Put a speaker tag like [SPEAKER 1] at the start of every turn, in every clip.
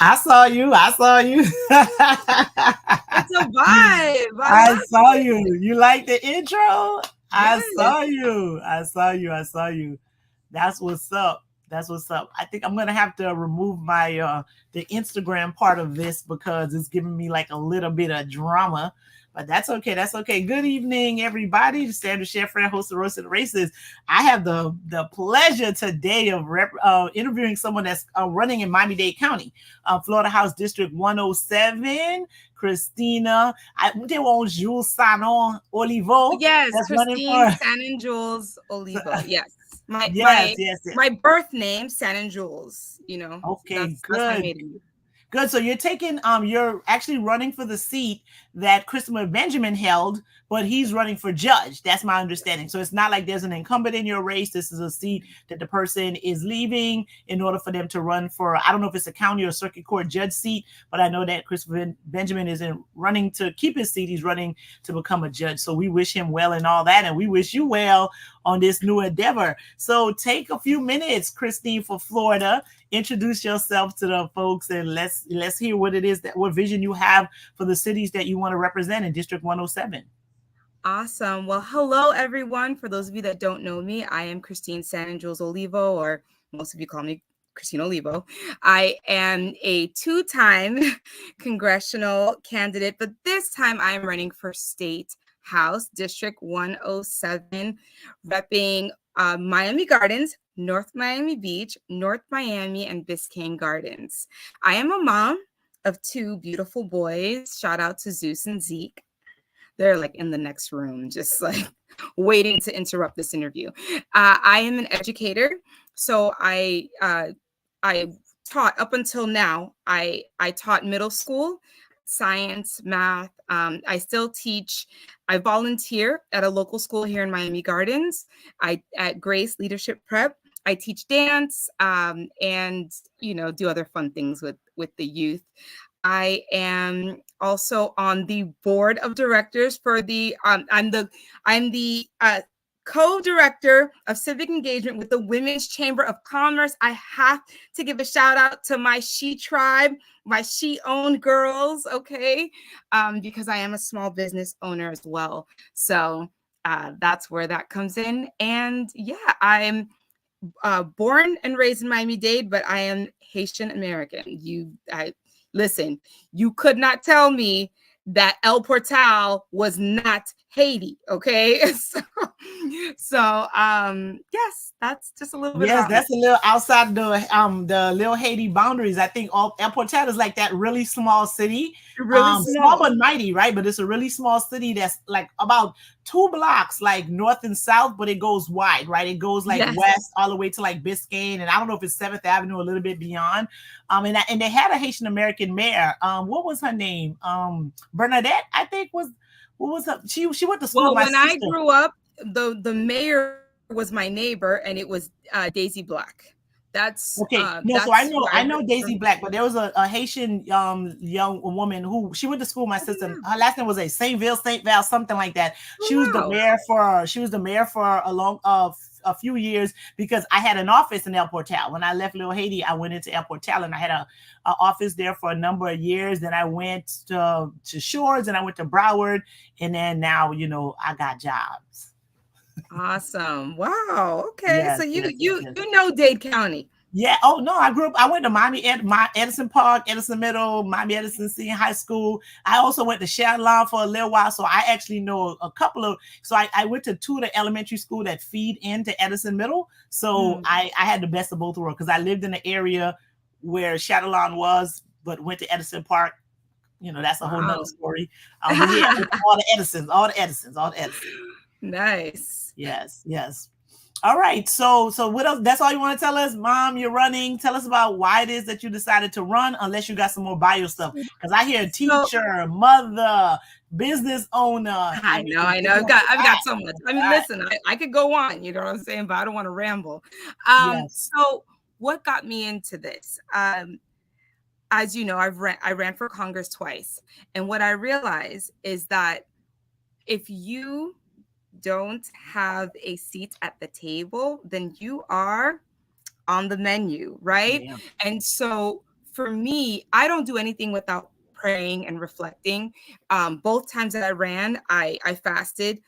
[SPEAKER 1] I saw you. I saw you.
[SPEAKER 2] It's a vibe. I
[SPEAKER 1] I
[SPEAKER 2] love
[SPEAKER 1] saw
[SPEAKER 2] it.
[SPEAKER 1] you. You like the intro? I
[SPEAKER 2] Yes.
[SPEAKER 1] saw you. I saw you. I saw you. That's what's up. That's what's up. I think I'm gonna have to remove my the Instagram part of this because it's giving me like a little bit of drama. But that's okay. That's okay. Good evening, everybody. Sandra Sheffran, host of Roasted Races. I have the pleasure today of interviewing someone that's running in Miami-Dade County, Florida House District 107. Christina, they want Jules Sanon Olivo.
[SPEAKER 2] Yes,
[SPEAKER 1] That's running
[SPEAKER 2] Christine
[SPEAKER 1] for.
[SPEAKER 2] San and Jules Olivo. Yes. My
[SPEAKER 1] Yes,
[SPEAKER 2] my
[SPEAKER 1] yes, yes.
[SPEAKER 2] my birth name, San and Jules,
[SPEAKER 1] Okay,
[SPEAKER 2] that's my
[SPEAKER 1] good.
[SPEAKER 2] maiden name.
[SPEAKER 1] Good. So you're actually running for the seat that Christopher Benjamin held, but he's running for judge. That's my understanding. So it's not like there's an incumbent in your race. This is a seat that the person is leaving in order for them to run for. I don't know if it's a county or circuit court judge seat, but I know that Christopher Benjamin isn't running to keep his seat. He's running to become a judge. So we wish him well and all that, and we wish you well on this new endeavor. So take a few minutes, Christine, for Florida. Introduce yourself to the folks and let's hear what it is what vision you have for the cities that you want to represent in District 107.
[SPEAKER 2] Awesome. Well, hello everyone. For those of you that don't know me, I am Christine San and Jules Olivo, or most of you call me Christine Olivo. I am a two-time congressional candidate, but this time I'm running for State House District 107, repping Miami Gardens, North Miami Beach, North Miami, and Biscayne Gardens. I am a mom of two beautiful boys. Shout out to Zeus and Zeke. They're like in the next room, just like waiting to interrupt this interview. I am an educator, so I taught up until now. I taught middle school science, math. I still teach. I volunteer at a local school here in Miami Gardens. At Grace Leadership Prep. I teach dance and do other fun things with the youth. I am also on the board of directors for the I'm the co-director of civic engagement with the Women's Chamber of Commerce. I have to give a shout out to my She tribe, my She-owned girls, okay? Because I am a small business owner as well. So that's where that comes in. And yeah, I'm born and raised in Miami-Dade, but I am Haitian American. Listen, you could not tell me that El Portal was not Haiti, okay? Yes, that's just a little bit
[SPEAKER 1] Yes,
[SPEAKER 2] about me.
[SPEAKER 1] that's a little outside the little Haiti boundaries. I think all El Portal is like that really small city.
[SPEAKER 2] Really
[SPEAKER 1] Small
[SPEAKER 2] small.
[SPEAKER 1] but mighty, right? But it's a really small city that's like about 2 blocks, like north and south, but it goes wide, right? It goes like
[SPEAKER 2] Yes.
[SPEAKER 1] west all the way to like Biscayne, and I don't know if it's 7th Avenue, a little bit beyond. And they had a Haitian American mayor. What was her name? Bernadette, I think was. What was her? She went to school with
[SPEAKER 2] Well,
[SPEAKER 1] my
[SPEAKER 2] when I
[SPEAKER 1] sister.
[SPEAKER 2] grew up, the mayor was my neighbor, and it was Daisy Black.
[SPEAKER 1] Okay, no, so
[SPEAKER 2] That's who
[SPEAKER 1] I
[SPEAKER 2] I
[SPEAKER 1] know Daisy
[SPEAKER 2] remember.
[SPEAKER 1] Black, but there was a Haitian young woman who she went to school with my
[SPEAKER 2] Oh,
[SPEAKER 1] sister.
[SPEAKER 2] yeah.
[SPEAKER 1] Her last name was Saint Val, something like that.
[SPEAKER 2] Oh,
[SPEAKER 1] She was the mayor for a few years because I had an office in El Portal. When I left Little Haiti, I went into El Portal and I had a office there for a number of years. Then I went to Shores and I went to Broward, and then now I got jobs.
[SPEAKER 2] awesome. Wow. Okay.
[SPEAKER 1] Yes,
[SPEAKER 2] So you
[SPEAKER 1] yes, yes,
[SPEAKER 2] you
[SPEAKER 1] yes.
[SPEAKER 2] you know Dade County.
[SPEAKER 1] Yeah. Oh no, I went to my Edison Park, Edison Middle, Miami Edison Senior High School. I also went to Shadlawn for a little while, so I actually know a couple of. So I went to two of the elementary school that feed into Edison Middle. So I had the best of both worlds because I lived in the area where Shadlawn was, but went to Edison Park. That's a whole nother
[SPEAKER 2] Wow.
[SPEAKER 1] story. But yeah, all the Edisons, all the Edisons, all the Edisons.
[SPEAKER 2] Nice.
[SPEAKER 1] Yes, yes. All right. So what else? That's all you want to tell us, Mom? You're running. Tell us about why it is that you decided to run, unless you got some more bio stuff. Because I hear
[SPEAKER 2] So
[SPEAKER 1] teacher, mother, business owner.
[SPEAKER 2] I know, I know.
[SPEAKER 1] All
[SPEAKER 2] I've got so much. I mean,
[SPEAKER 1] right.
[SPEAKER 2] listen, I could go on, you know what I'm saying, but I don't want to ramble.
[SPEAKER 1] Yes.
[SPEAKER 2] So what got me into this? As you know, I ran for Congress twice. And what I realized is that if you don't have a seat at the table, then you are on the menu, right?
[SPEAKER 1] Yeah.
[SPEAKER 2] And so for me, I don't do anything without praying and reflecting. Both times that I ran, I fasted,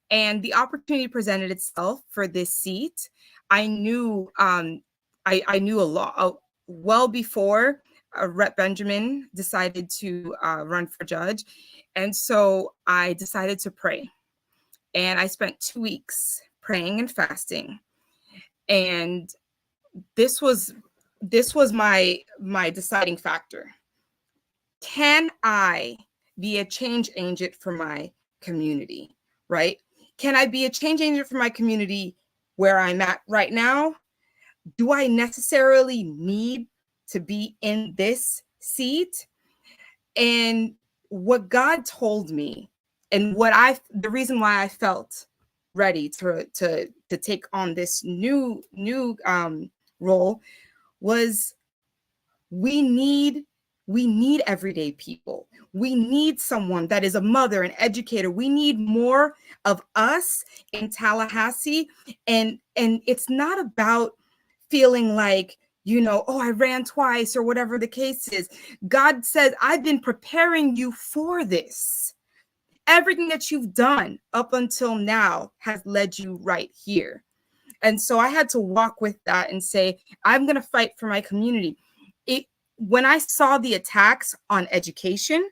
[SPEAKER 2] and the opportunity presented itself for this seat. I knew I knew a lot well before Rep Benjamin decided to run for judge, and so I decided to pray, and I spent 2 weeks praying and fasting, and this was my deciding factor. Can I be a change agent for my community, right? Can I be a change agent for my community where I'm at right now? Do I necessarily need to be in this seat? And what God told me, and the reason why I felt ready to take on this new role was we need everyday people. We need someone that is a mother, an educator. We need more of us in Tallahassee. And it's not about feeling like, oh, I ran twice or whatever the case is. God says, I've been preparing you for this. Everything that you've done up until now has led you right here. And so I had to walk with that and say, I'm going to fight for my community. When I saw the attacks on education,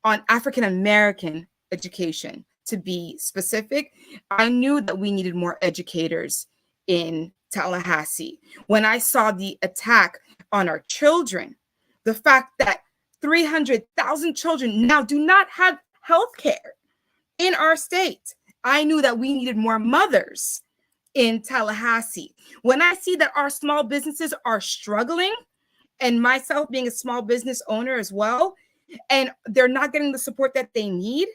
[SPEAKER 2] on African-American education, to be specific, I knew that we needed more educators in Tallahassee. When I saw the attack on our children, the fact that 300,000 children now do not have health care in our state, I knew that we needed more mothers in Tallahassee. When I see that our small businesses are struggling, and myself being a small business owner as well, and they're not getting the support that they need,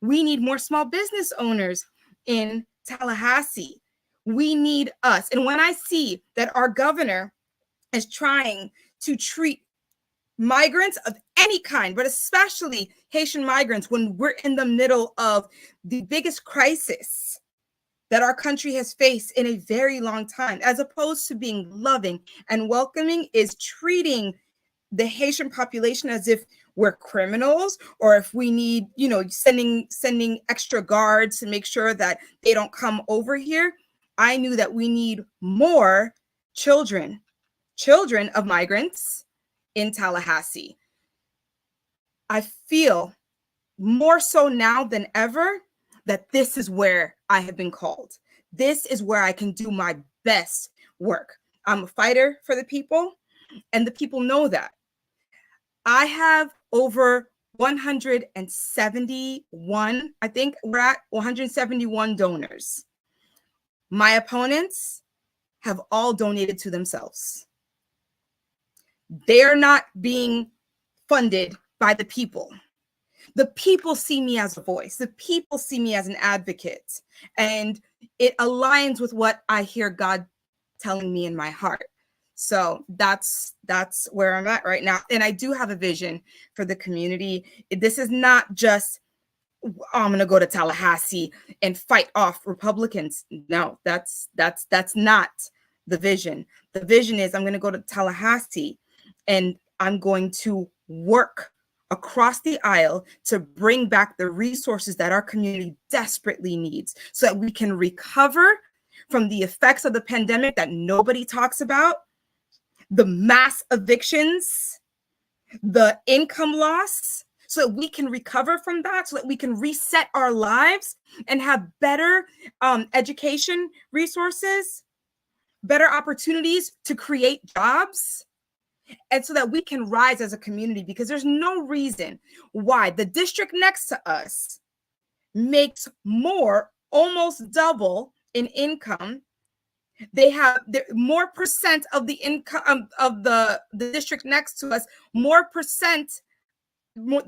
[SPEAKER 2] we need more small business owners in Tallahassee. We need us. And when I see that our governor is trying to treat migrants of any kind, but especially Haitian migrants, when we're in the middle of the biggest crisis that our country has faced in a very long time, as opposed to being loving and welcoming, is treating the Haitian population as if we're criminals, or if we need, sending extra guards to make sure that they don't come over here. I knew that we need more children of migrants in Tallahassee. I feel more so now than ever that this is where I have been called. This is where I can do my best work. I'm a fighter for the people, and the people know that. I have over 171, I think we're at 171 donors. My opponents have all donated to themselves. They're not being funded by the people. The people see me as a voice. The people see me as an advocate. And it aligns with what I hear God telling me in my heart. So that's where I'm at right now. And I do have a vision for the community. This is not just, I'm going to go to Tallahassee and fight off Republicans. No, that's not the vision. The vision is I'm going to go to Tallahassee and I'm going to work across the aisle to bring back the resources that our community desperately needs so that we can recover from the effects of the pandemic that nobody talks about, the mass evictions, the income loss, so that we can recover from that, so that we can reset our lives and have better education resources, better opportunities to create jobs, and so that we can rise as a community, because there's no reason why the district next to us makes more, almost double in income. They have more percent of the income of the district next to us, the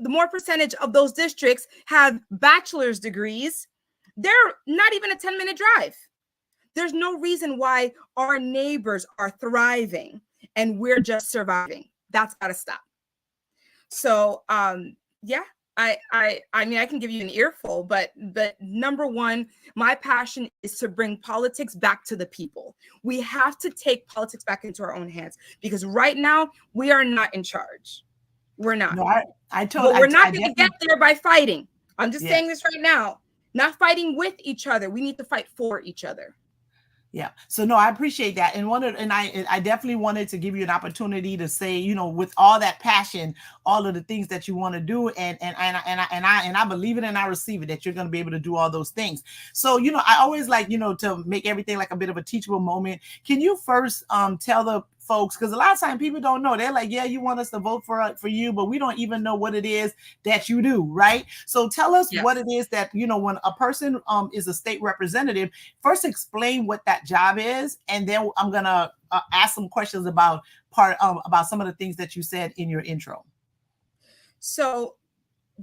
[SPEAKER 2] more percentage of those districts have bachelor's degrees. They're not even a 10-minute drive. There's no reason why our neighbors are thriving and we're just surviving. That's got to stop. So, yeah, I mean, I can give you an earful, but number one, my passion is to bring politics back to the people. We have to take politics back into our own hands, because right now we are not in charge. We're not.
[SPEAKER 1] No,
[SPEAKER 2] But we're not
[SPEAKER 1] I
[SPEAKER 2] going to get there by fighting. I'm just
[SPEAKER 1] yes.
[SPEAKER 2] saying this right now. Not fighting with each other. We need to fight for each other.
[SPEAKER 1] Yeah. So no, I appreciate that. And I definitely wanted to give you an opportunity to say, you know, with all that passion, all of the things that you want to do, and I believe it and I receive it, that you're going to be able to do all those things. So, you know, I always like, you know, to make everything like a bit of a teachable moment. Can you first tell the folks, because a lot of times people don't know, they're like, yeah, you want us to vote for you, but we don't even know what it is that you do, right? So tell us what it is that, you know, when a person is a state representative, first explain what that job is, and then I'm gonna ask some questions about some of the things that you said in your intro.
[SPEAKER 2] So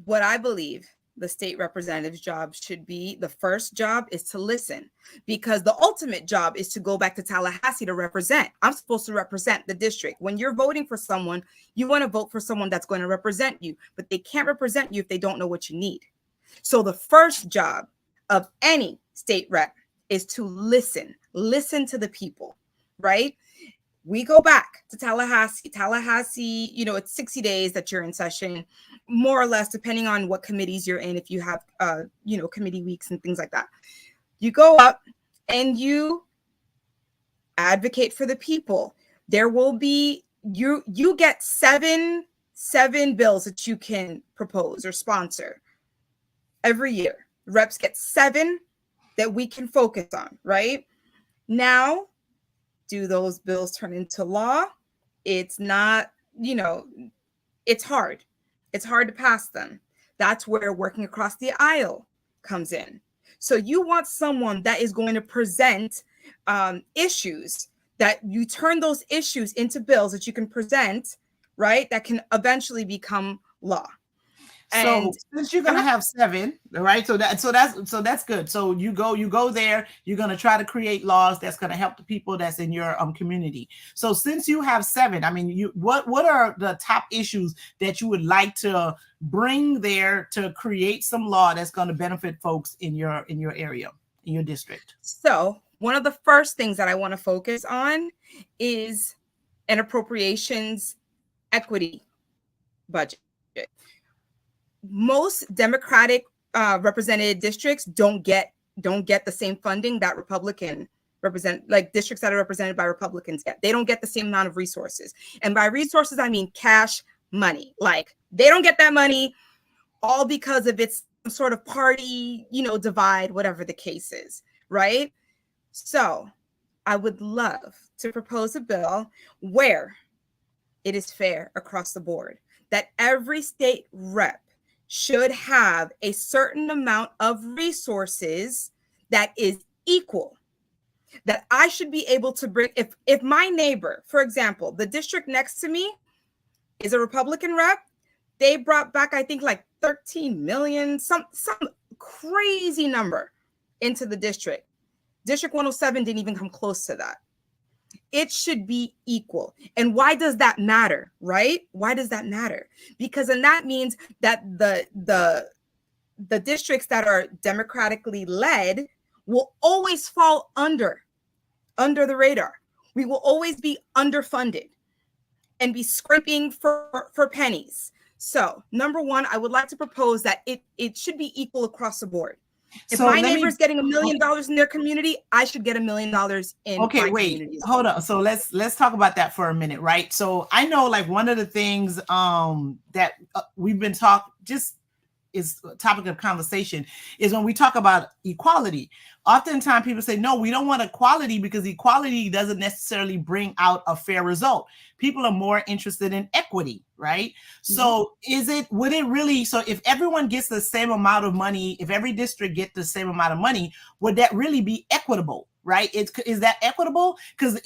[SPEAKER 2] what I believe the state representative's job should be, the first job is to listen, because the ultimate job is to go back to Tallahassee to represent. I'm supposed to represent the district. When you're voting for someone, you want to vote for someone that's going to represent you, but they can't represent you if they don't know what you need. So the first job of any state rep is to listen to the people, right? We go back to Tallahassee, you know, it's 60 days that you're in session, more or less, depending on what committees you're in, if you have, you know, committee weeks and things like that. You go up and you advocate for the people. There will be, you get seven bills that you can propose or sponsor every year. Reps get 7 that we can focus on, right? Now, do those bills turn into law? It's not, you know, it's hard. It's hard to pass them. That's where working across the aisle comes in. So you want someone that is going to present issues, that you turn those issues into bills that you can present, right? That can eventually become law.
[SPEAKER 1] So since you're gonna have 7, right? So that's good. So you go there. You're gonna try to create laws that's gonna help the people that's in your community. So since you have 7, I mean, what are the top issues that you would like to bring there to create some law that's gonna benefit folks in your area, in your district?
[SPEAKER 2] So one of the first things that I want to focus on is an appropriations equity budget. Most Democratic represented districts don't get the same funding that Republican districts that are represented by Republicans get. They don't get the same amount of resources. And by resources, I mean cash money. Like, they don't get that money, all because of its sort of party, you know, divide, whatever the case is, right? So I would love to propose a bill where it is fair across the board, that every state rep should have a certain amount of resources that is equal, that I should be able to bring. If my neighbor, for example, the district next to me is a Republican rep, they brought back, I think, like 13 million, some crazy number into the district. District 107 didn't even come close to that. It should be equal. And why does that matter, right? Why does that matter? Because then that means that the districts that are democratically led will always fall under the radar. We will always be underfunded and be scraping for pennies. So, number one, I would like to propose that it should be equal across the board. If my neighbor's getting $1 million in their community, I should get $1 million in my community.
[SPEAKER 1] Hold on. So let's talk about that for a minute, right? So I know, like, one of the things that we've been just is a topic of conversation is when we talk about equality. Oftentimes people say, no, we don't want equality because equality doesn't necessarily bring out a fair result. People are more interested in equity, right? Mm-hmm. So would it really, so if everyone gets the same amount of money, if every district gets the same amount of money, would that really be equitable? Right? Is that equitable? Because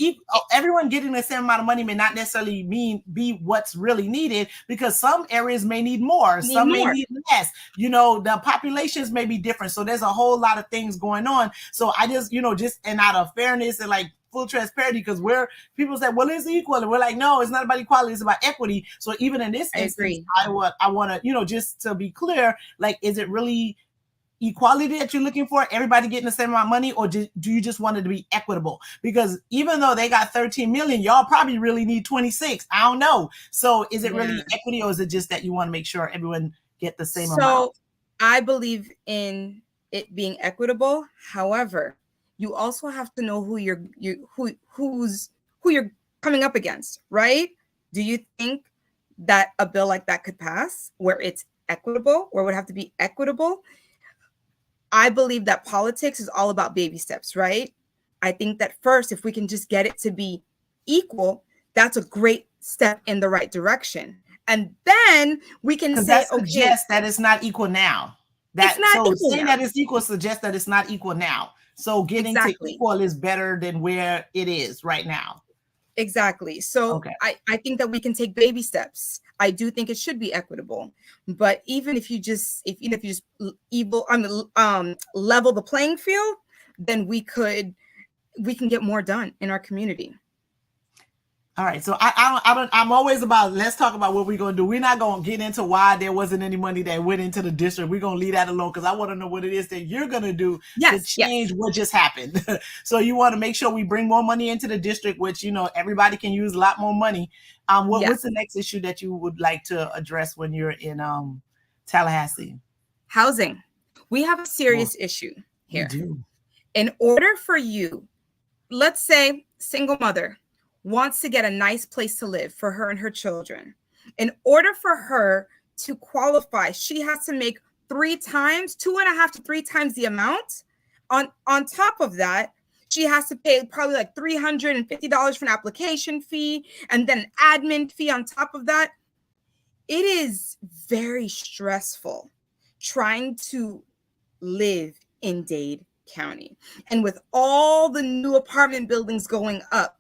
[SPEAKER 1] everyone getting the same amount of money may not necessarily be what's really needed, because some areas may need more, some may need less. You know, the populations may be different. So there's a whole lot of things going on. So I just, you know, just and out of fairness and like full transparency, because people say, well, it's equal, and we're like, no, it's not about equality, it's about equity. So even in this instance, I want to, just to be clear, like, is it really equality that you're looking for, everybody getting the same amount of money, or do you just want it to be equitable? Because even though they got 13 million, y'all probably really need 26. I don't know. So is it really equity, or is it just that you want to make sure everyone get the same amount?
[SPEAKER 2] So I believe in it being equitable. However, you also have to know who you're coming up against, right? Do you think that a bill like that could pass where it's equitable, or would have to be equitable? I believe that politics is all about baby steps, right? I think that first, if we can just get it to be equal, that's a great step in the right direction. And then we can say,
[SPEAKER 1] that suggests that it's not equal now. That,
[SPEAKER 2] it's not
[SPEAKER 1] so
[SPEAKER 2] equal
[SPEAKER 1] saying
[SPEAKER 2] now.
[SPEAKER 1] that it's equal suggests that it's not equal now. So getting to equal is better than where it is right now.
[SPEAKER 2] Exactly. So I think that we can take baby steps. I do think it should be equitable, but even if you just level the playing field, then we can get more done in our community.
[SPEAKER 1] All right, so I'm always about, let's talk about what we're going to do. We're not going to get into why there wasn't any money that went into the district. We're going to leave that alone, because I want to know what it is that you're going to do to change what just happened. So you want to make sure we bring more money into the district, which, everybody can use a lot more money. What's the next issue that you would like to address when you're in Tallahassee?
[SPEAKER 2] Housing. We have a serious issue here.
[SPEAKER 1] We do.
[SPEAKER 2] In order for you, let's say single mother wants to get a nice place to live for her and her children. In order for her to qualify, she has to make 2.5 to 3 times the amount. On top of that, she has to pay probably like $350 for an application fee, and then an admin fee on top of that. It is very stressful trying to live in Dade County. And with all the new apartment buildings going up,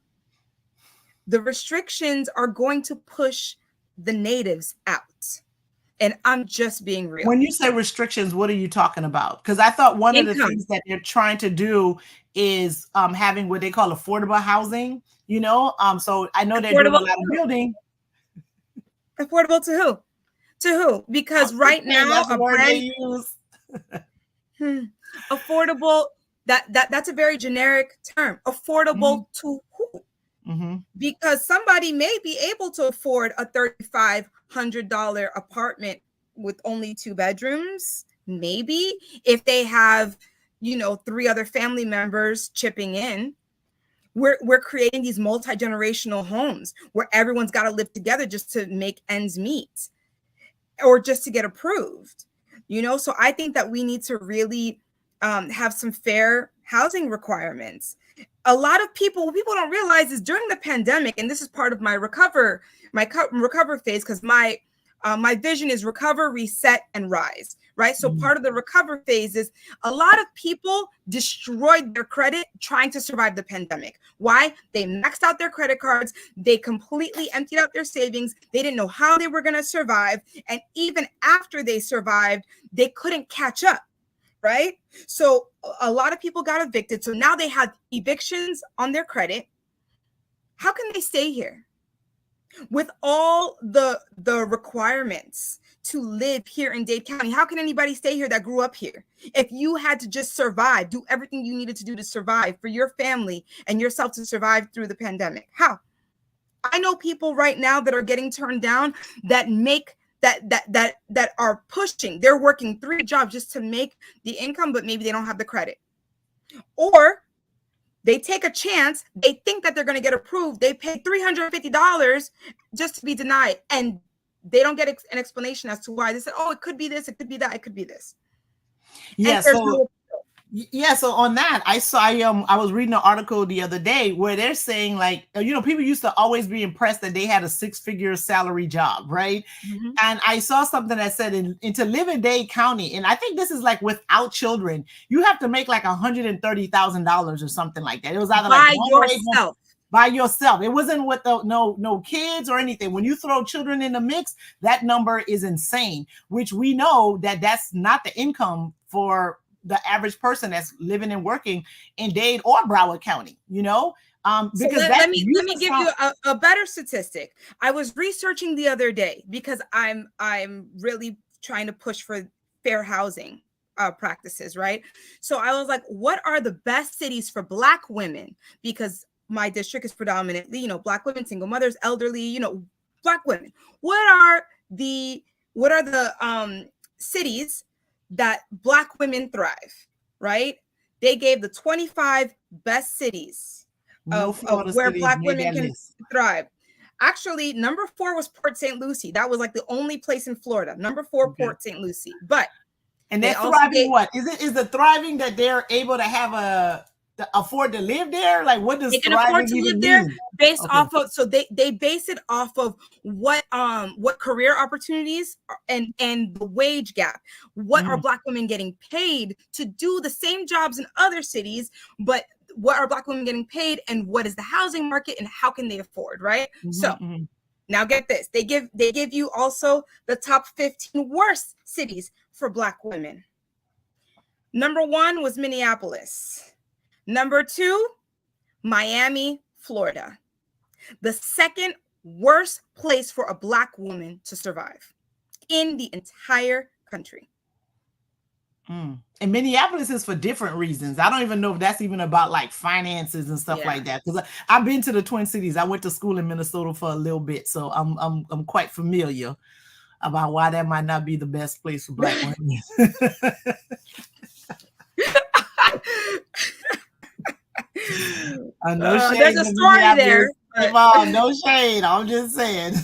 [SPEAKER 2] the restrictions are going to push the natives out. And I'm just being real.
[SPEAKER 1] When you say restrictions, what are you talking about? Because I thought one of the things that they're trying to do is having what they call affordable housing, So I know they're doing a lot of building.
[SPEAKER 2] Affordable to who? To who? Because right now, affordable, that's a very generic term. Affordable to who? Because somebody may be able to afford a $3,500 apartment with only 2 bedrooms, maybe, if they have, 3 other family members chipping in. We're creating these multi-generational homes where everyone's got to live together just to make ends meet, or just to get approved. So I think that we need to really have some fair housing requirements. A lot of what people don't realize is during the pandemic, and this is part of my recover phase, because my vision is recover, reset, and rise, right? So part of the recover phase is a lot of people destroyed their credit trying to survive the pandemic. Why? They maxed out their credit cards. They completely emptied out their savings. They didn't know how they were going to survive. And even after they survived, they couldn't catch up. Right? So a lot of people got evicted. So now they have evictions on their credit. How can they stay here? With all the requirements to live here in Dade County, how can anybody stay here that grew up here? If you had to just survive, do everything you needed to do to survive for your family and yourself to survive through the pandemic, how? I know people right now that are getting turned down that are pushing. They're working 3 jobs just to make the income, but maybe they don't have the credit. Or they take a chance. They think that they're going to get approved. They pay $350 just to be denied. And they don't get an explanation as to why. They said, oh, it could be this, it could be that, it could be this.
[SPEAKER 1] Yeah, so on that, I was reading an article the other day where they're saying, like, people used to always be impressed that they had a 6-figure salary job, right? And I saw something that said to live in Dade County, and I think this is like without children, you have to make like $130,000 or something like that. It was either by yourself. It wasn't with no kids or anything. When you throw children in the mix, that number is insane, which we know that that's not the income for the average person that's living and working in Dade or Broward County,
[SPEAKER 2] So
[SPEAKER 1] because
[SPEAKER 2] let me give you a better statistic. I was researching the other day because I'm really trying to push for fair housing practices, right? So I was like, what are the best cities for Black women? Because my district is predominantly, Black women, single mothers, elderly, Black women. What are the cities that Black women thrive, right? They gave the 25 best cities of where Black women can thrive. Actually, number 4 was Port St. Lucie. That was like the only place in Florida. Number 4, okay. Port St. Lucie. But
[SPEAKER 1] and they're thriving. What is the thriving that they're able to have afford to live there? Like, what does
[SPEAKER 2] they can afford to live there
[SPEAKER 1] mean?
[SPEAKER 2] Based off of, so they base it off of what career opportunities and the wage gap. What are Black women getting paid to do the same jobs in other cities, but what are Black women getting paid, and what is the housing market, and how can they afford, right? So now get this. They give you also the top 15 worst cities for Black women. Number 1 was Minneapolis. Number 2, Miami, Florida. The second worst place for a Black woman to survive in the entire country.
[SPEAKER 1] And Minneapolis is for different reasons. I don't even know if that's even about like finances and stuff like that. Because I've been to the Twin Cities. I went to school in Minnesota for a little bit, so I'm quite familiar about why that might not be the best place for Black women.
[SPEAKER 2] There's a story there.
[SPEAKER 1] No shade. I'm just saying.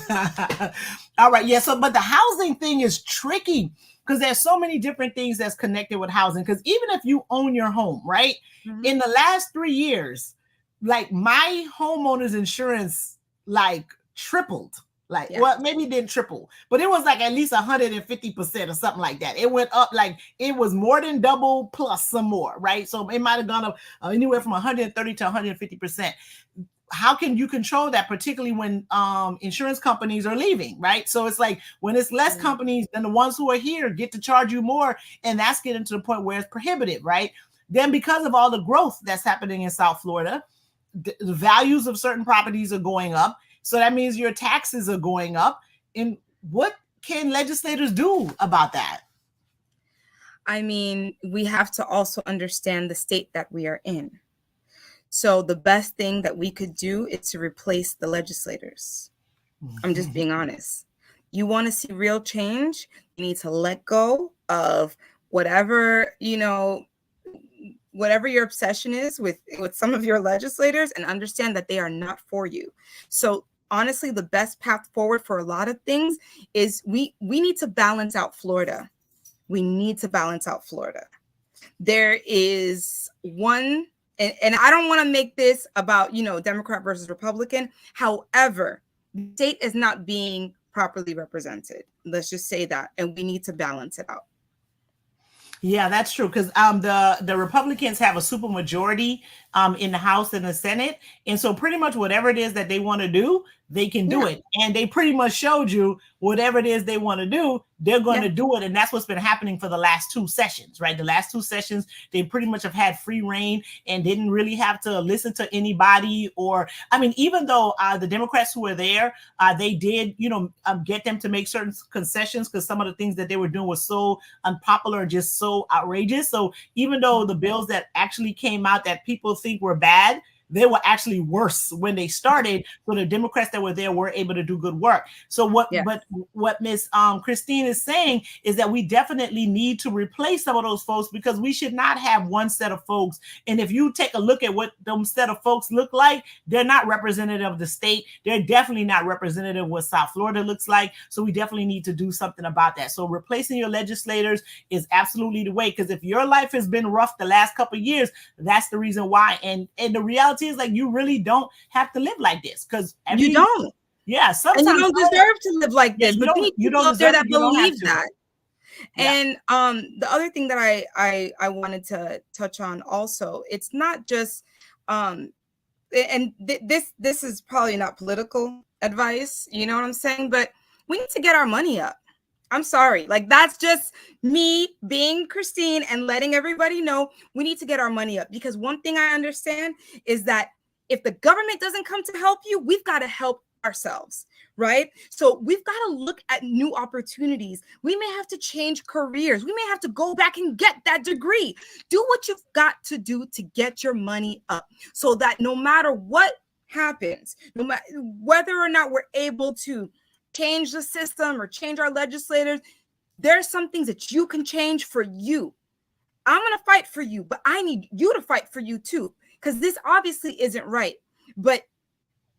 [SPEAKER 1] All right. Yeah. So, but the housing thing is tricky because there's so many different things that's connected with housing. Because even if you own your home, right? In the last 3 years, like my homeowner's insurance like tripled. Well, maybe it didn't triple, but it was like at least 150% or something like that. It went up, like it was more than double plus some more, right? So it might have gone up anywhere from 130 to 150%. How can you control that, particularly when insurance companies are leaving, right? So it's like when it's less companies than the ones who are here get to charge you more, and that's getting to the point where it's prohibitive, right? Then because of all the growth that's happening in South Florida, the values of certain properties are going up. So that means your taxes are going up. And what can legislators do about that?
[SPEAKER 2] I mean, we have to also understand the state that we are in. So the best thing that we could do is to replace the legislators. I'm just being honest. You want to see real change, you need to let go of whatever, whatever your obsession is with some of your legislators, and understand that they are not for you. So honestly, the best path forward for a lot of things is we need to balance out Florida. We need to balance out Florida. There is one, and I don't want to make this about, Democrat versus Republican. However, the state is not being properly represented. Let's just say that, and we need to balance it out.
[SPEAKER 1] Yeah, that's true. Because the Republicans have a super majority in the House and the Senate. And so pretty much whatever it is that they want to do, they can do it. And they pretty much showed you whatever it is they want to do, they're going to do it. And that's what's been happening for the last 2 sessions, right? The last 2 sessions, they pretty much have had free reign and didn't really have to listen to anybody. Or, I mean, even though the Democrats who were there, they did, get them to make certain concessions because some of the things that they were doing was so unpopular and just so outrageous. So even though the bills that actually came out that people think were bad, they were actually worse when they started. So the Democrats that were there were able to do good work. So what Ms. Christine is saying is that we definitely need to replace some of those folks, because we should not have one set of folks. And if you take a look at what those set of folks look like, they're not representative of the state. They're definitely not representative of what South Florida looks like. So we definitely need to do something about that. So replacing your legislators is absolutely the way, because if your life has been rough the last couple of years, that's the reason why. And the reality is, like, you really don't have to live like this, because
[SPEAKER 2] you don't.
[SPEAKER 1] Yeah, sometimes
[SPEAKER 2] and you don't deserve to live like this. But you don't deserve there that believe that. Yeah. And the other thing that I wanted to touch on also, it's not just this is probably not political advice, you know what I'm saying? But we need to get our money up. I'm sorry. Like, that's just me being Christine and letting everybody know we need to get our money up. Because one thing I understand is that if the government doesn't come to help you, we've got to help ourselves, right? So we've got to look at new opportunities. We may have to change careers. We may have to go back and get that degree. Do what you've got to do to get your money up so that no matter what happens, no matter whether or not we're able to change the system or change our legislators, there's some things that you can change for you. I'm going to fight for you, but I need you to fight for you too, because this obviously isn't right. But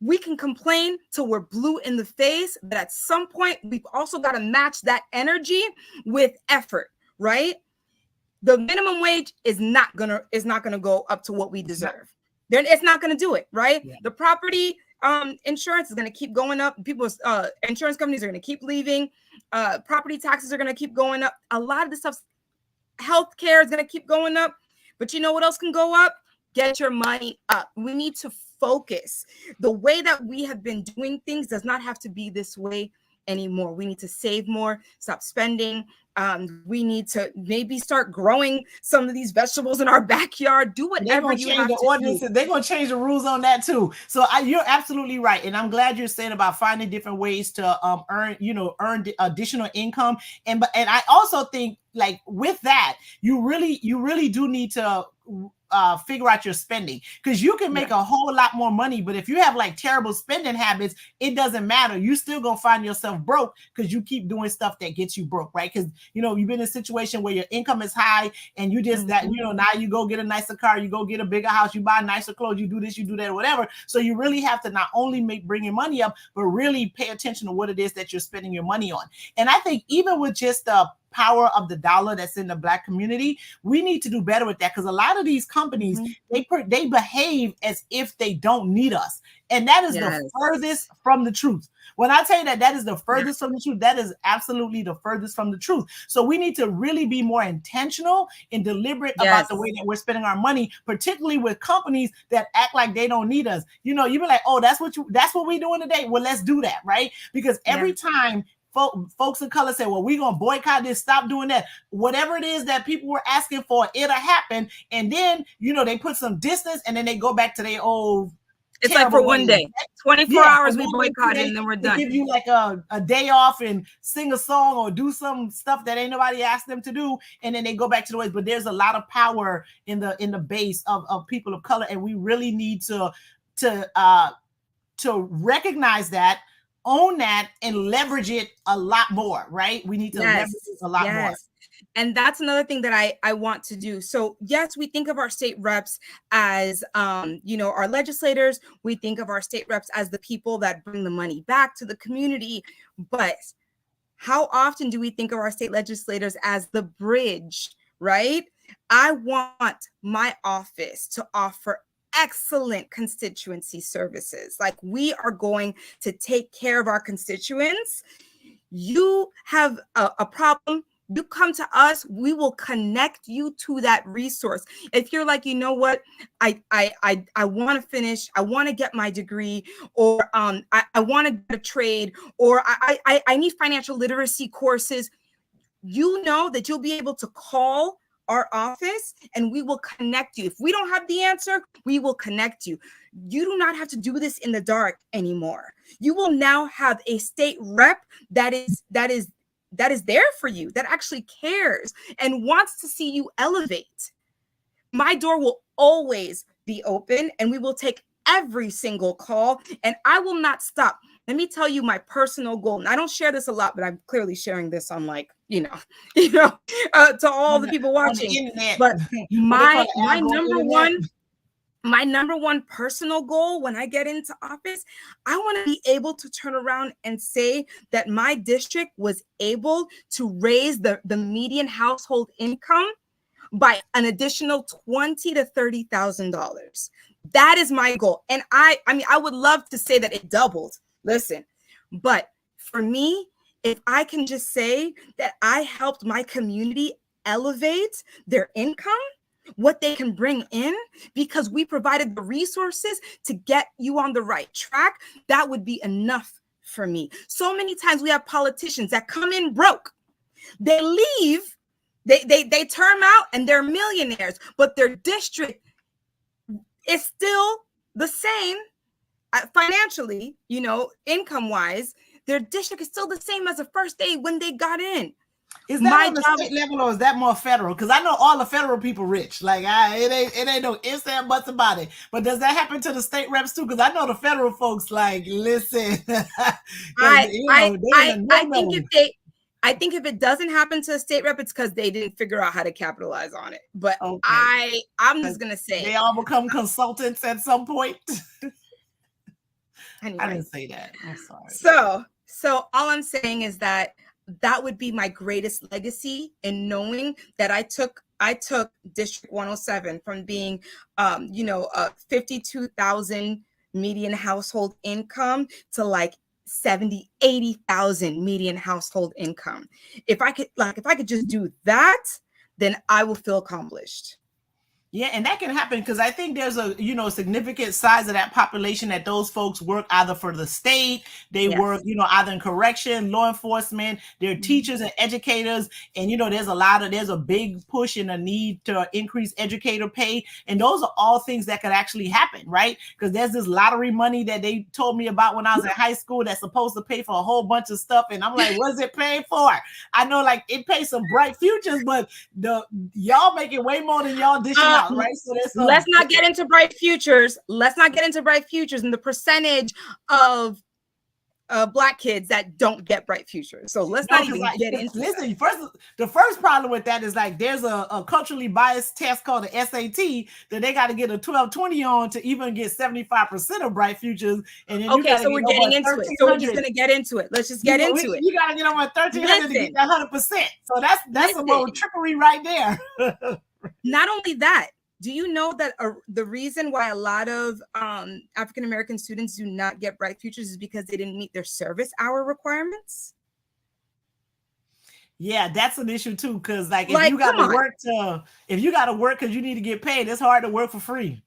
[SPEAKER 2] we can complain till we're blue in the face, but at some point, we've also got to match that energy with effort, right? The minimum wage is not gonna go up to what we deserve. Then it's not gonna do it, right? Yeah. The property insurance is gonna keep going up. People's insurance companies are gonna keep leaving. Property taxes are gonna keep going up. A lot of the stuff, healthcare is gonna keep going up. But you know what else can go up? Get your money up. We need to focus. The way that we have been doing things does not have to be this way anymore. We need to save more, stop spending. We need to maybe start growing some of these vegetables in our backyard. Do whatever you have to do.
[SPEAKER 1] They're going to change the rules on that too. So you're absolutely right. And I'm glad you're saying about finding different ways to earn additional income. And I also think, like, with that, you really do need to figure out your spending, because you can make a whole lot more money, but if you have like terrible spending habits, it doesn't matter. You still gonna find yourself broke because you keep doing stuff that gets you broke, right? Because you've been in a situation where your income is high and you just now you go get a nicer car, you go get a bigger house, you buy nicer clothes, you do this, you do that, whatever. So you really have to not only bring your money up, but really pay attention to what it is that you're spending your money on. And I think even with just the power of the dollar that's in the Black community, we need to do better with that, because a lot of these companies, they behave as if they don't need us, and that is the furthest from the truth. When I tell you that is the furthest from the truth, that is absolutely the furthest from the truth. So we need to really be more intentional and deliberate about the way that we're spending our money, particularly with companies that act like they don't need us. You be like, oh, that's what we're doing today. Well, let's do that, right? Because every time folks of color say, well, we're going to boycott this, stop doing that, whatever it is that people were asking for, it'll happen. And then, they put some distance and then they go back to their old.
[SPEAKER 2] It's like for one day, 24 hours we boycott it and then we're done.
[SPEAKER 1] Give you like a day off and sing a song or do some stuff that ain't nobody asked them to do. And then they go back to the ways. But there's a lot of power in the base of people of color. And we really need to recognize that, own that, and leverage it a lot more, right? We need to leverage it a lot more.
[SPEAKER 2] And that's another thing that I want to do. So yes, we think of our state reps as, our legislators. We think of our state reps as the people that bring the money back to the community. But how often do we think of our state legislators as the bridge, right? I want my office to offer excellent constituency services. Like, we are going to take care of our constituents. You have a problem, you come to us, we will connect you to that resource. If you're like, you know what, I want to finish, I want to get my degree, or I want to get a trade, or I need financial literacy courses, that you'll be able to call our office and we will connect you. If we don't have the answer, we will connect you. You do not have to do this in the dark anymore. You will now have a state rep that is there for you, that actually cares and wants to see you elevate. My door will always be open and we will take every single call, and I will not stop. Let me tell you my personal goal. And I don't share this a lot, but I'm clearly sharing this on to all the people watching. But my number one personal goal when I get into office, I want to be able to turn around and say that my district was able to raise the median household income by an additional $20,000 to $30,000. That is my goal. And I would love to say that it doubled. Listen, but for me, if I can just say that I helped my community elevate their income, what they can bring in, because we provided the resources to get you on the right track, that would be enough for me. So many times we have politicians that come in broke. They leave, they term out and they're millionaires, but their district is still the same financially, income wise. Their district is still the same as the first day when they got in.
[SPEAKER 1] Is that on the state level or is that more federal? Because I know all the federal people rich. Like it ain't no ifs and buts about it. But does that happen to the state reps too? Because I know the federal folks like listen.
[SPEAKER 2] I think if it doesn't happen to a state rep, it's because they didn't figure out how to capitalize on it. But okay. I'm just gonna say
[SPEAKER 1] they all become consultants at some point.
[SPEAKER 2] Anyway.
[SPEAKER 1] I didn't say that. I'm sorry.
[SPEAKER 2] So all I'm saying is that would be my greatest legacy in knowing that I took District 107 from being, 52,000 median household income to like 70, 80,000 median household income. If I could just do that, then I will feel accomplished.
[SPEAKER 1] Yeah, and that can happen because I think there's a significant size of that population that those folks work either for the state, they work either in correction, law enforcement, they're teachers and educators, and there's a big push and a need to increase educator pay, and those are all things that could actually happen, right? Because there's this lottery money that they told me about when I was in high school that's supposed to pay for a whole bunch of stuff, and I'm like, what's it paying for? I know like it pays some bright futures, but y'all make it way more than y'all dishing out. Right, so
[SPEAKER 2] let's not get into bright futures. Let's not get into bright futures and the percentage of Black kids that don't get bright futures. So let's not even get into.
[SPEAKER 1] Listen, the first problem with that is like there's a culturally biased test called the SAT that they got to get a 1220 on to even get 75% of bright futures. And then
[SPEAKER 2] so we're getting into it. So we're just gonna get into it. Let's just get into it.
[SPEAKER 1] You got to get over 1,300 to get that 100%. So that's a little trickery right there.
[SPEAKER 2] Not only that. Do you know that the reason why a lot of African-American students do not get bright futures is because they didn't meet their service hour requirements?
[SPEAKER 1] Yeah, that's an issue too. Because if you got to work because you need to get paid, it's hard to work for free.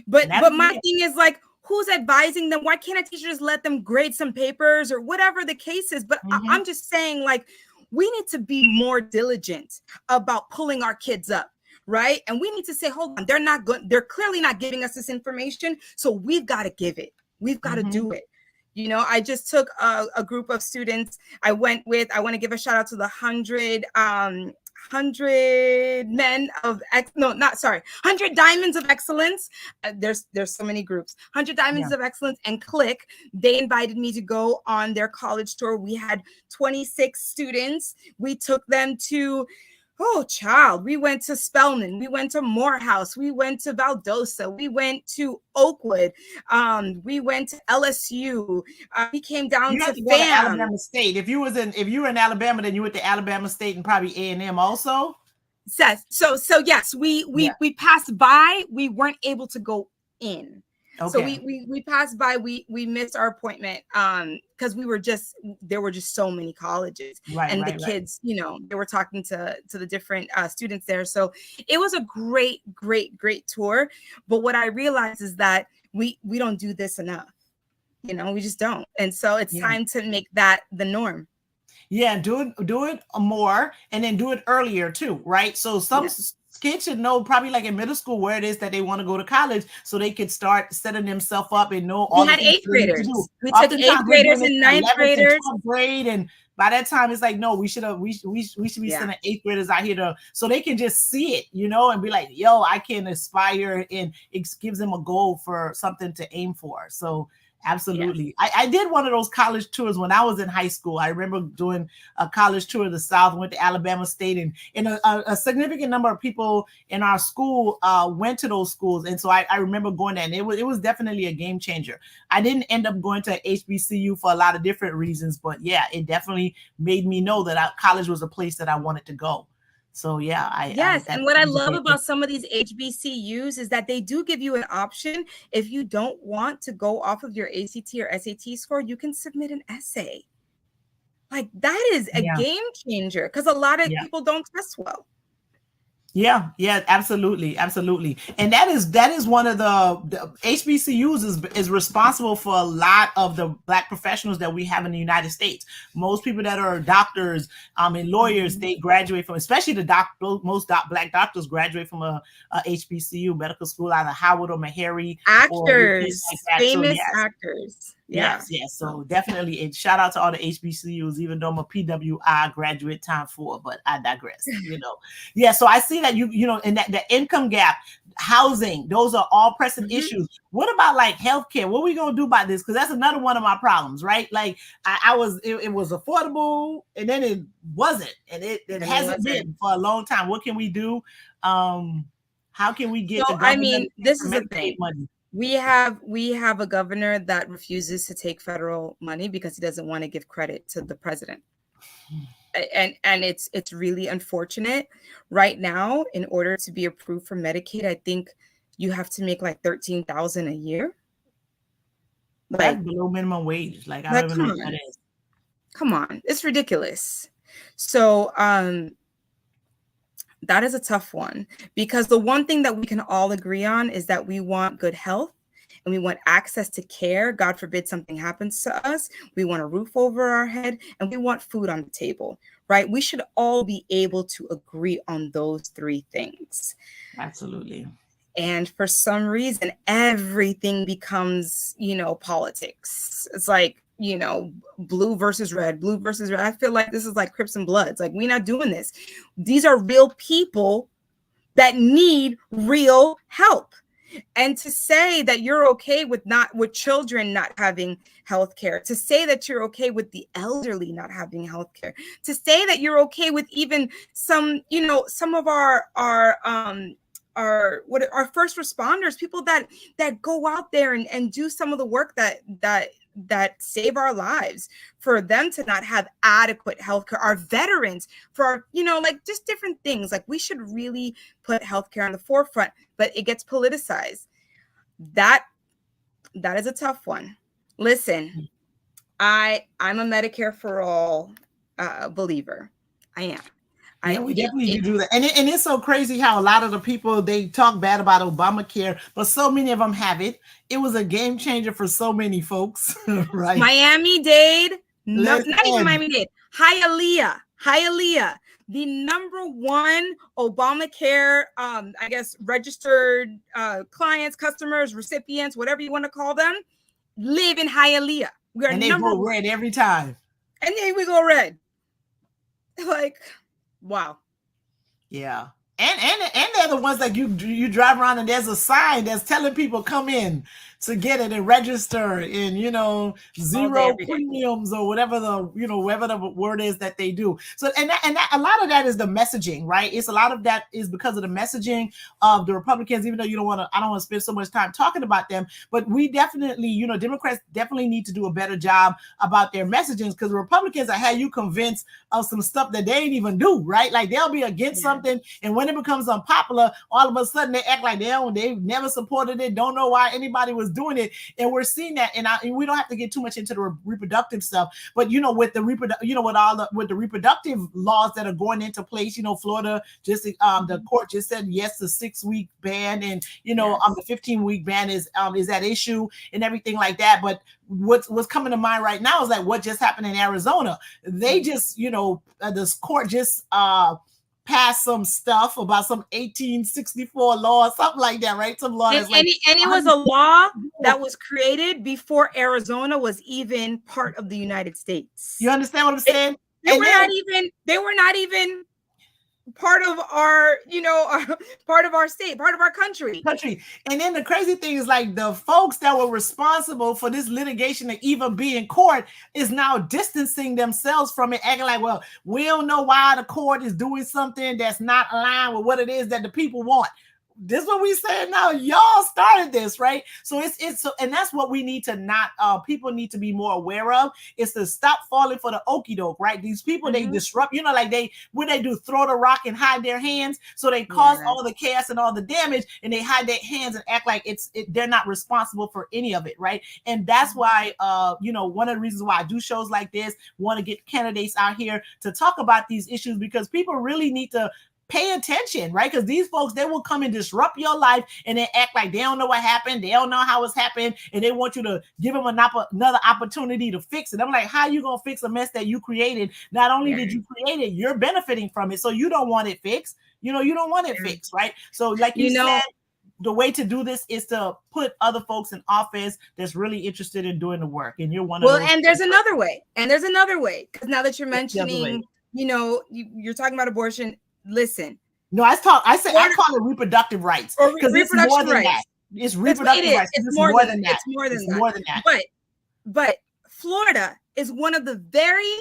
[SPEAKER 2] But my thing is like, who's advising them? Why can't a teacher just let them grade some papers or whatever the case is? But I'm just saying, like, we need to be more diligent about pulling our kids up. Right. And we need to say, hold on, they're clearly not giving us this information. So we've got to give it. We've got to do it. I just took a group of students. I want to give a shout out to the 100 Diamonds of Excellence. There's so many groups. 100 Diamonds of Excellence and Click. They invited me to go on their college tour. We had 26 students. We took them to we went to Spelman, we went to Morehouse, we went to Valdosta, we went to Oakwood, we went to LSU, we came down to
[SPEAKER 1] Alabama State. If you were in Alabama, then you went to Alabama State and probably A&M also.
[SPEAKER 2] Yes. So yes, we passed by. We weren't able to go in. Okay. So we passed by. We missed our appointment because there were just so many colleges, the kids, they were talking to the different students there. So it was a great tour. But what I realized is that we don't do this enough. We just don't. And so it's time to make that the norm.
[SPEAKER 1] Yeah, do it more, and then do it earlier too, right? So some kids should know probably like in middle school where it is that they want to go to college, so they could start setting themselves up and know all.
[SPEAKER 2] We had 8th graders. We took 8th graders and 9th graders.
[SPEAKER 1] 12th grade, and by that time it's like, no, we should be sending 8th graders out here so they can just see it, and be like, yo, I can aspire, and it gives them a goal for something to aim for. So. Absolutely. Yes. I did one of those college tours when I was in high school. I remember doing a college tour of the South, went to Alabama State, and a significant number of people in our school went to those schools. And so I remember going there, and it was definitely a game changer. I didn't end up going to HBCU for a lot of different reasons, but it definitely made me know that college was a place that I wanted to go. So
[SPEAKER 2] and what I love about some of these HBCUs is that they do give you an option. If you don't want to go off of your ACT or SAT score, you can submit an essay. Like that is a game changer because a lot of people don't test well.
[SPEAKER 1] Yeah, yeah, absolutely, absolutely. And that is one of the HBCUs is responsible for a lot of the Black professionals that we have in the United States. Most people that are doctors, and lawyers, they graduate from, especially the Black doctors graduate from a HBCU, medical school, either Howard or Meharry or anything
[SPEAKER 2] Actors,
[SPEAKER 1] like that. So
[SPEAKER 2] famous
[SPEAKER 1] yes.
[SPEAKER 2] actors. Yeah.
[SPEAKER 1] Yes, yes. So definitely, and shout out to all the HBCUs, even though I'm a PWI graduate time 4, but I digress. Yeah. So I see that and that the income gap, housing, those are all pressing issues. What about like healthcare? What are we gonna do about this? Because that's another one of my problems, right? Like it was affordable, and then it wasn't, and it hasn't been for a long time. What can we do? How can we get the government
[SPEAKER 2] this is the
[SPEAKER 1] Medicaid
[SPEAKER 2] thing.
[SPEAKER 1] money?
[SPEAKER 2] We have a governor that refuses to take federal money because he doesn't want to give credit to the president. And it's really unfortunate. Right now, in order to be approved for Medicaid, I think you have to make like $13,000 a year.
[SPEAKER 1] That's below minimum wage. Like I don't even know what that is.
[SPEAKER 2] Come on, it's ridiculous. So that is a tough one, because the one thing that we can all agree on is that we want good health and we want access to care. God forbid something happens to us. We want a roof over our head and we want food on the table, right? We should all be able to agree on those three things.
[SPEAKER 1] Absolutely.
[SPEAKER 2] And for some reason, everything becomes, politics. It's like, blue versus red, blue versus red. I feel like this is like Crips and Bloods. Like, we're not doing this. These are real people that need real help. And to say that you're okay with children not having health care, to say that you're okay with the elderly not having health care, to say that you're okay with even some of our first responders, people that go out there and do some of the work that save our lives, for them to not have adequate healthcare, our veterans, for like just different things. Like, we should really put healthcare on the forefront, but it gets politicized. That is a tough one. Listen, I'm a Medicare for all believer. I am.
[SPEAKER 1] Yeah, we definitely do that. And it's so crazy how a lot of the people, they talk bad about Obamacare, but so many of them have it. It was a game changer for so many folks, right?
[SPEAKER 2] Miami-Dade, not even Miami-Dade, Hialeah, the number one Obamacare, I guess, registered clients, customers, recipients, whatever you want to call them, live in Hialeah.
[SPEAKER 1] And they go red every time.
[SPEAKER 2] And then we go red. Like, wow.
[SPEAKER 1] Yeah. And they're the ones that you drive around and there's a sign that's telling people come in to get it and register and zero premiums or whatever the word is that they do. So and a lot of that is the messaging, right? It's a lot of that is because of the messaging of the Republicans, even though I don't want to spend so much time talking about them, but we definitely, Democrats definitely need to do a better job about their messaging, because Republicans are how you convince of some stuff that they ain't even do, right? Like, they'll be against something, and when it becomes unpopular, all of a sudden they act like they've never supported it, don't know why anybody was doing it. And we're seeing that, and we don't have to get too much into the reproductive stuff, but with the reproductive laws that are going into place, Florida just the court just said yes to 6-week ban, and the 15-week ban is at issue and everything like that. But what's coming to mind right now is like what just happened in Arizona. They just this court just passed some stuff about some 1864 law or something like that, right? Some law that's
[SPEAKER 2] and it was a law that was created before Arizona was even part of the United States.
[SPEAKER 1] You understand what I'm saying?
[SPEAKER 2] They were not even part of our, part of our state, part of our country.
[SPEAKER 1] And then the crazy thing is, like, the folks that were responsible for this litigation to even be in court is now distancing themselves from it, acting like, well, we don't know why the court is doing something that's not aligned with what it is that the people want. This is what we saying now. Y'all started this, right? So it's so, and that's what we need to people need to be more aware of, is to stop falling for the okie doke, right? These people, they disrupt, like what they do, throw the rock and hide their hands. So they cause all the chaos and all the damage, and they hide their hands and act like they're not responsible for any of it, right? And that's why, one of the reasons why I do shows like this, want to get candidates out here to talk about these issues, because people really need to pay attention, right? Because these folks, they will come and disrupt your life and then act like they don't know what happened. They don't know how it's happened. And they want you to give them another opportunity to fix it. I'm like, how you going to fix a mess that you created? Not only did you create it, you're benefiting from it. So you don't want it fixed. You know, you don't want it fixed, right? So like you said, the way to do this is to put other folks in office that's really interested in doing the work. And you're one of those.
[SPEAKER 2] Well, and there's another way. Because now that you're mentioning, you know, you're talking about abortion. Listen.
[SPEAKER 1] No, I call it reproductive rights. Because it's more than that. It's reproductive rights. It's more than that.
[SPEAKER 2] It's more than that. But Florida is one of the very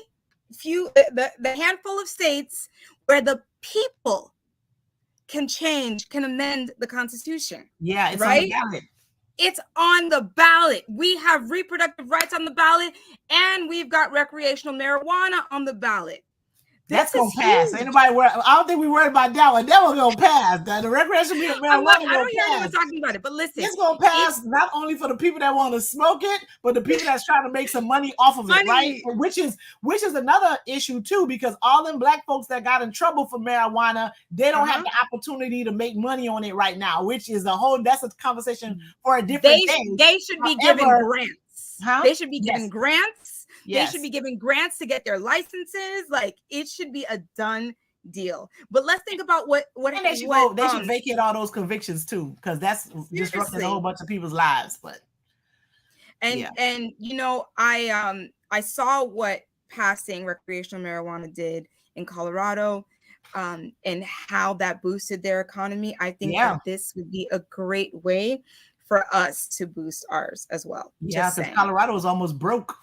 [SPEAKER 2] few, the handful of states where the people can amend the Constitution.
[SPEAKER 1] Yeah, it's
[SPEAKER 2] right?
[SPEAKER 1] on the ballot.
[SPEAKER 2] It's on the ballot. We have reproductive rights on the ballot, and we've got recreational marijuana on the ballot.
[SPEAKER 1] That's gonna pass. Ain't nobody worried. I don't think we worried about that one. That one gonna pass. The recreational marijuana
[SPEAKER 2] I don't hear anyone talking about it, but listen,
[SPEAKER 1] it's gonna pass not only for the people that want to smoke it, but the people that's trying to make some money off of it, right? Which is another issue too, because all them black folks that got in trouble for marijuana, they don't have the opportunity to make money on it right now, which is that's a conversation for a different day.
[SPEAKER 2] They should be given grants. They should be given grants. Yes. They should be giving grants to get their licenses. Like, it should be a done deal. But let's think about what
[SPEAKER 1] they should vacate all those convictions too, because that's disrupting a whole bunch of people's lives. But
[SPEAKER 2] and you know, I saw what passing recreational marijuana did in Colorado, and how that boosted their economy. I think that this would be a great way for us to boost ours as well.
[SPEAKER 1] Yeah, because Colorado was almost broke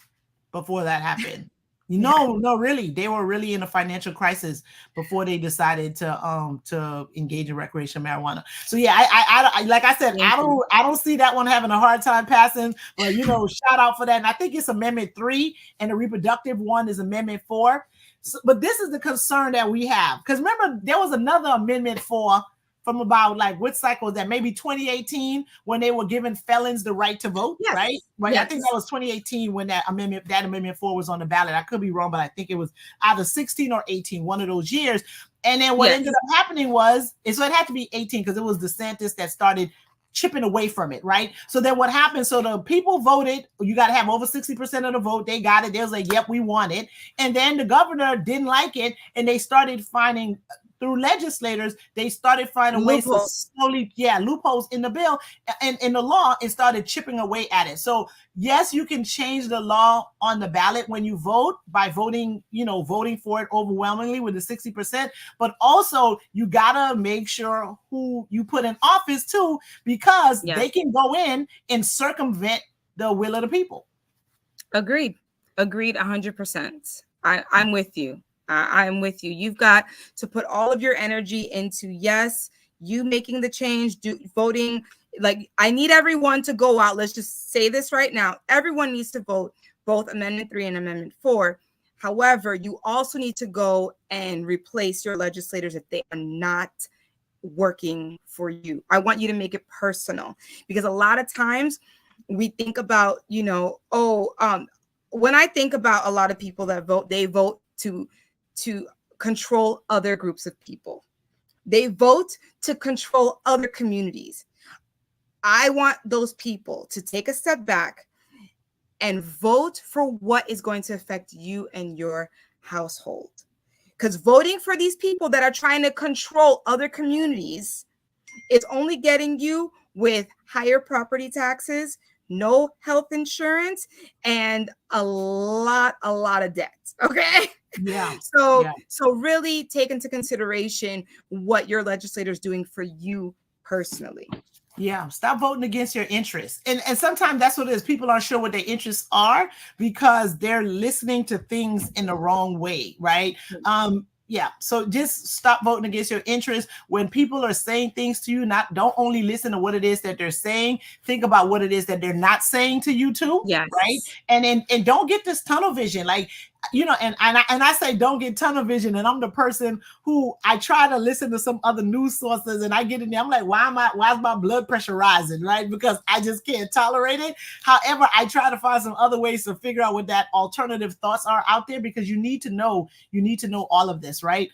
[SPEAKER 1] before that happened. No, really, they were really in a financial crisis before they decided to engage in recreational marijuana. So yeah, I like I said, I don't see that one having a hard time passing. But you know, shout out for that. And I think it's Amendment 3, and the reproductive one is Amendment 4. So, but this is the concern that we have, because remember there was another Amendment 4 from about which cycle was that? Maybe 2018, when they were giving felons the right to vote, right? Yes. I think that was 2018 when that amendment 4 was on the ballot. I could be wrong, but I think it was either 16 or 18, one of those years. And then what ended up happening so it had to be 18 because it was DeSantis that started chipping away from it, right? So then what happened? So the people voted. You got to have over 60% of the vote. They got it. They was like, yep, we want it. And then the governor didn't like it, and they started finding through legislators, they started finding ways to slowly, loopholes in the bill and in the law, and started chipping away at it. So yes, you can change the law on the ballot when you vote by voting for it overwhelmingly with the 60%, but also you gotta make sure who you put in office too, because they can go in and circumvent the will of the people.
[SPEAKER 2] Agreed 100%. I'm with you. I'm with you. You've got to put all of your energy into you making the change, voting. Like, I need everyone to go out. Let's just say this right now. Everyone needs to vote both Amendment 3 and Amendment 4. However, you also need to go and replace your legislators if they are not working for you. I want you to make it personal, because a lot of times we think about, when I think about a lot of people that vote, they vote to control other groups of people. They vote to control other communities. I want those people to take a step back and vote for what is going to affect you and your household. Because voting for these people that are trying to control other communities is only getting you with higher property taxes, no health insurance, and a lot of debt. Okay.
[SPEAKER 1] Yeah.
[SPEAKER 2] So really take into consideration what your legislator is doing for you personally.
[SPEAKER 1] Yeah. Stop voting against your interests. And sometimes that's what it is. People aren't sure what their interests are because they're listening to things in the wrong way. Right. So just stop voting against your interests. When people are saying things to you, don't only listen to what it is that they're saying, think about what it is that they're not saying to you too.
[SPEAKER 2] Yes.
[SPEAKER 1] Right. And don't get this tunnel vision. Like, and I say don't get tunnel vision, and I'm the person who I try to listen to some other news sources, and I get in there, I'm like, why is my blood pressure rising, right? Because I just can't tolerate it. However, I try to find some other ways to figure out what that alternative thoughts are out there, because you need to know all of this, right?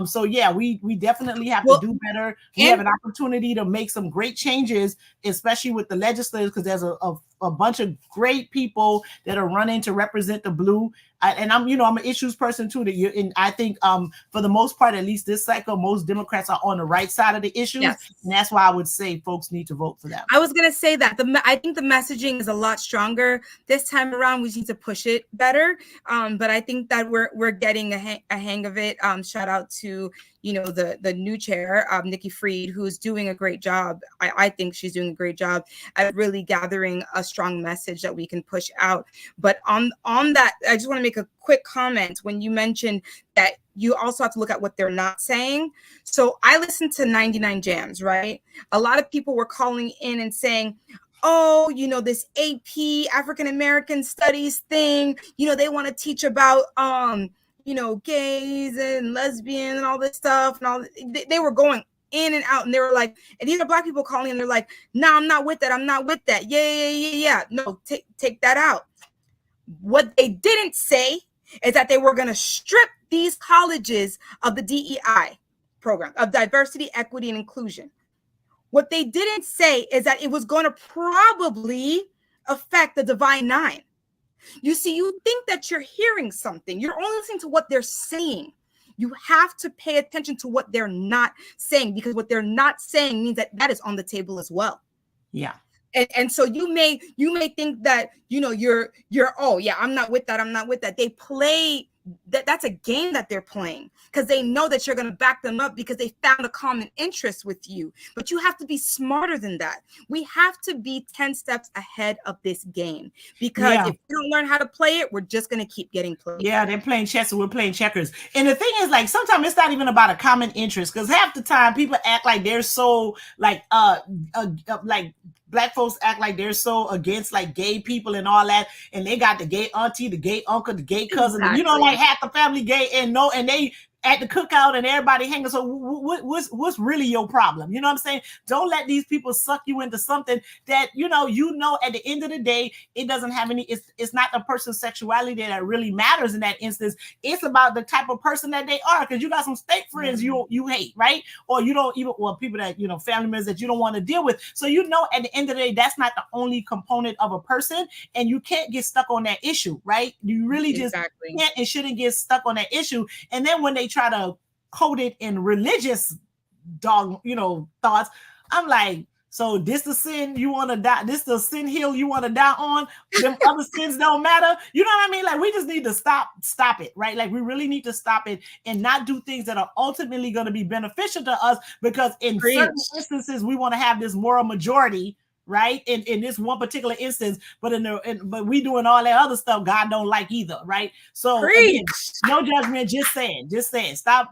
[SPEAKER 1] So yeah, we definitely have to do better. We have an opportunity to make some great changes, especially with the legislators, because there's a bunch of great people that are running to represent the blue. And I'm an issues person too. And I think for the most part, at least this cycle, most Democrats are on the right side of the issues. Yes. And that's why I would say folks need to vote for them.
[SPEAKER 2] I was going to say that I think the messaging is a lot stronger this time around. We need to push it better. But I think that we're getting a hang of it. Shout out to the new chair, Nikki Fried, who's doing a great job. I think she's doing a great job at really gathering a strong message that we can push out. But on that, I just want to make a quick comment when you mentioned that you also have to look at what they're not saying. So I listened to 99 Jams, right? A lot of people were calling in and saying, oh, this AP African American Studies thing, they want to teach about gays and lesbians and all this stuff, and they were going in and out, and they were like, and these are Black people calling, and they're like, no, I'm not with that. I'm not with that. Yeah. No, take that out. What they didn't say is that they were going to strip these colleges of the DEI program, of diversity, equity, and inclusion. What they didn't say is that it was going to probably affect the Divine Nine. You see, you think that you're hearing something. You're only listening to what they're saying. You have to pay attention to what they're not saying, because what they're not saying means that is on the table as well.
[SPEAKER 1] Yeah.
[SPEAKER 2] And so you may think that, you're, oh yeah, I'm not with that. I'm not with that. They play that's a game that they're playing, because they know that you're going to back them up because they found a common interest with you. But you have to be smarter than that. We have to be 10 steps ahead of this game, because if we don't learn how to play it, we're just going to keep getting played.
[SPEAKER 1] Yeah, they're playing chess and we're playing checkers. And the thing is, like, sometimes it's not even about a common interest, because half the time people act like they're so like Black folks act like they're so against like gay people and all that, and they got the gay auntie, the gay uncle, the gay cousin, exactly. Like half the family gay, and they at the cookout and everybody hanging. So what's really your problem? You know what I'm saying? Don't let these people suck you into something that at the end of the day, it doesn't have any. It's not the person's sexuality that really matters in that instance. It's about the type of person that they are. Because you got some state friends you hate, right? Or you don't even people that family members that you don't want to deal with. So at the end of the day, that's not the only component of a person, and you can't get stuck on that issue, right? You really just can't and shouldn't get stuck on that issue. And then when they try to code it in religious thoughts, I'm like, so this the sin you want to die, this the sin hill you want to die on, them other sins don't matter. You know what I mean? Like, we just need to stop it, right? Like, we really need to stop it and not do things that are ultimately going to be beneficial to us, because in certain instances we want to have this moral majority, right? In this one particular instance, but but we doing all that other stuff God don't like either, right? So again, no judgment, just saying. Stop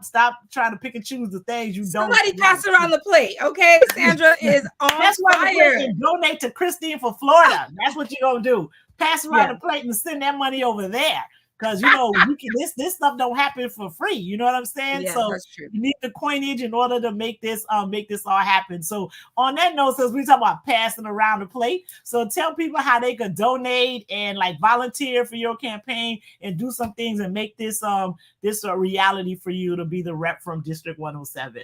[SPEAKER 1] trying to pick and choose the things you don't.
[SPEAKER 2] Somebody pass around the plate, okay? Sandra is on
[SPEAKER 1] That's
[SPEAKER 2] fire.
[SPEAKER 1] Why donate to Christine for Florida. That's what you're gonna do. Pass around the plate and send that money over there. Because this stuff don't happen for free. You know what I'm saying?
[SPEAKER 2] Yeah,
[SPEAKER 1] so
[SPEAKER 2] that's true.
[SPEAKER 1] You need the coinage in order to make this all happen. So on that note, since we talk about passing around the plate, so tell people how they could donate and like volunteer for your campaign and do some things and make this a reality for you to be the rep from District 107.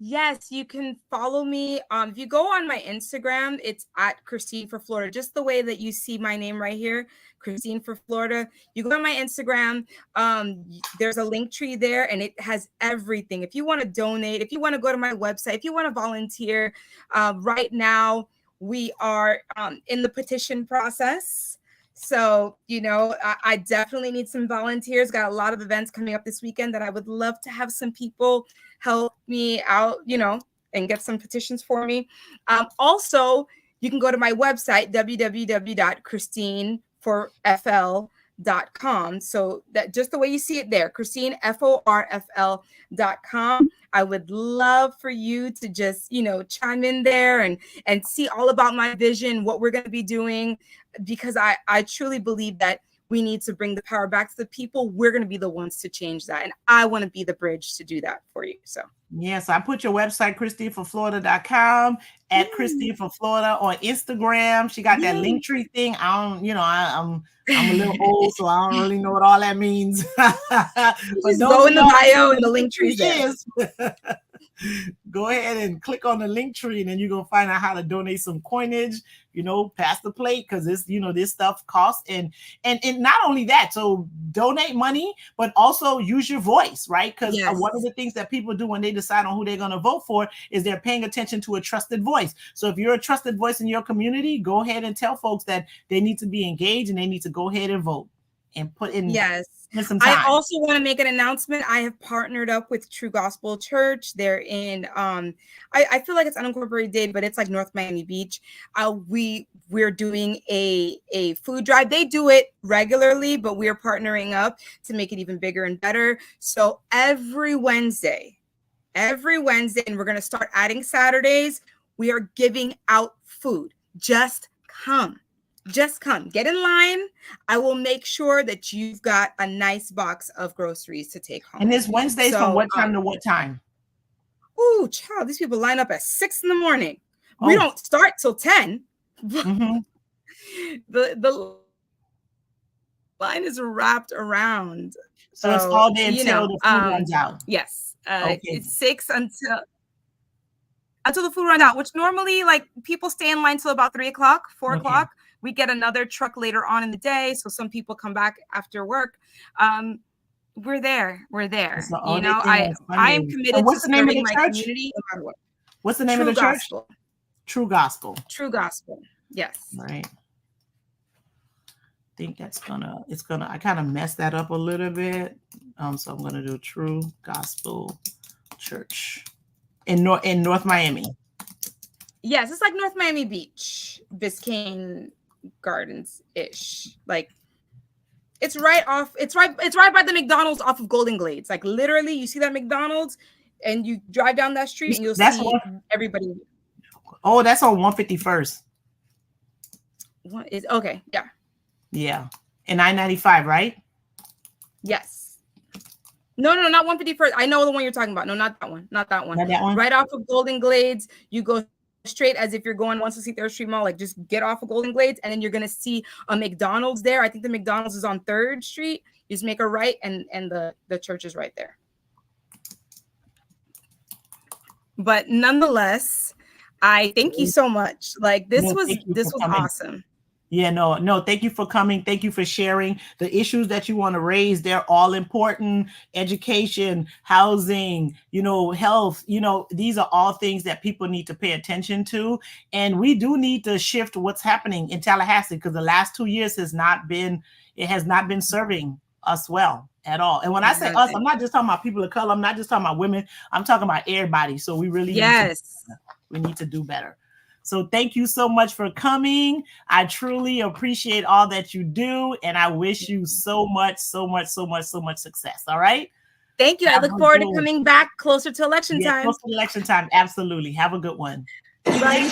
[SPEAKER 2] Yes, you can follow me. If you go on my Instagram, it's at Christine for Florida, just the way that you see my name right here, Christine for Florida. You go on my Instagram, there's a link tree there, and it has everything. If you want to donate, if you want to go to my website, if you want to volunteer, right now we are in the petition process. So, I definitely need some volunteers. Got a lot of events coming up this weekend that I would love to have some people help me out, and get some petitions for me. Also, you can go to my website, www.christineforfl.com. So that just the way you see it there, christineforfl.com. I would love for you to just, chime in there and see all about my vision, what we're going to be doing, because I truly believe that we need to bring the power back to the people. We're going to be the ones to change that. And I want to be the bridge to do that for you. So
[SPEAKER 1] yes, I put your website, ChristineForFlorida.com, at Christine for Florida on Instagram. She got that link tree thing. I'm a little old, so I don't really know what all that means. But
[SPEAKER 2] just go in the bio and the link tree is.
[SPEAKER 1] Go ahead and click on the link tree, and then you're gonna find out how to donate some coinage, pass the plate, because this, this stuff costs. And not only that, so donate money, but also use your voice, right? Because one of the things that people do when they decide on who they're gonna vote for is they're paying attention to a trusted voice. So if you're a trusted voice in your community, go ahead and tell folks that they need to be engaged and they need to go ahead and vote and put in.
[SPEAKER 2] Yes.
[SPEAKER 1] Some time.
[SPEAKER 2] I also want to make an announcement. I have partnered up with True Gospel Church. They're in I feel like it's unincorporated Dade, but it's like North Miami Beach. We're doing a food drive. They do it regularly, but we're partnering up to make it even bigger and better. So every Wednesday, and we're going to start adding Saturdays, we are giving out food. Just come, get in line. I will make sure that you've got a nice box of groceries to take home.
[SPEAKER 1] And this Wednesdays from what time to what time?
[SPEAKER 2] Oh, child, these people line up at 6 a.m. We don't start till 10.
[SPEAKER 1] Mm-hmm.
[SPEAKER 2] The line is wrapped around.
[SPEAKER 1] So it's all day until the food runs out.
[SPEAKER 2] Yes. It's 6 until the food runs out, which normally like people stay in line till about 3 o'clock, 4 o'clock. We get another truck later on in the day. So some people come back after work. We're there. I am committed to serving my community no matter what.
[SPEAKER 1] What's the name of the church? True Gospel.
[SPEAKER 2] Yes.
[SPEAKER 1] Right. I think I kind of messed that up a little bit. So I'm gonna do True Gospel Church in North Miami.
[SPEAKER 2] Yes, it's like North Miami Beach, Biscayne Gardens ish. Like it's right by the McDonald's off of Golden Glades. Like literally, you see that McDonald's, and you drive down that street, and you'll see everybody.
[SPEAKER 1] Oh, that's on 151st.
[SPEAKER 2] What is okay? Yeah.
[SPEAKER 1] Yeah, and I-95, right?
[SPEAKER 2] Yes. No, not 151st. I know the one you're talking about. No, not that one. Not that one. Right off of Golden Glades, you go straight as if you're going 163rd Street Mall. Like just get off of Golden Glades, and then you're gonna see a McDonald's there. I think the McDonald's is on 3rd Street. You just make a right, and the church is right there. But nonetheless, I thank you so much. Like this was awesome.
[SPEAKER 1] Yeah, no, thank you for coming. Thank you for sharing the issues that you want to raise. They're all important. Education, housing, health, these are all things that people need to pay attention to. And we do need to shift what's happening in Tallahassee, because the last 2 years has not been serving us well at all. And when I say us, I'm not just talking about people of color. I'm not just talking about women. I'm talking about everybody. So we really need to do better. So thank you so much for coming. I truly appreciate all that you do. And I wish you so much success. All right.
[SPEAKER 2] Thank you. I look forward to coming back closer to election time.
[SPEAKER 1] Closer to election time. Absolutely. Have a good one.
[SPEAKER 2] Bye.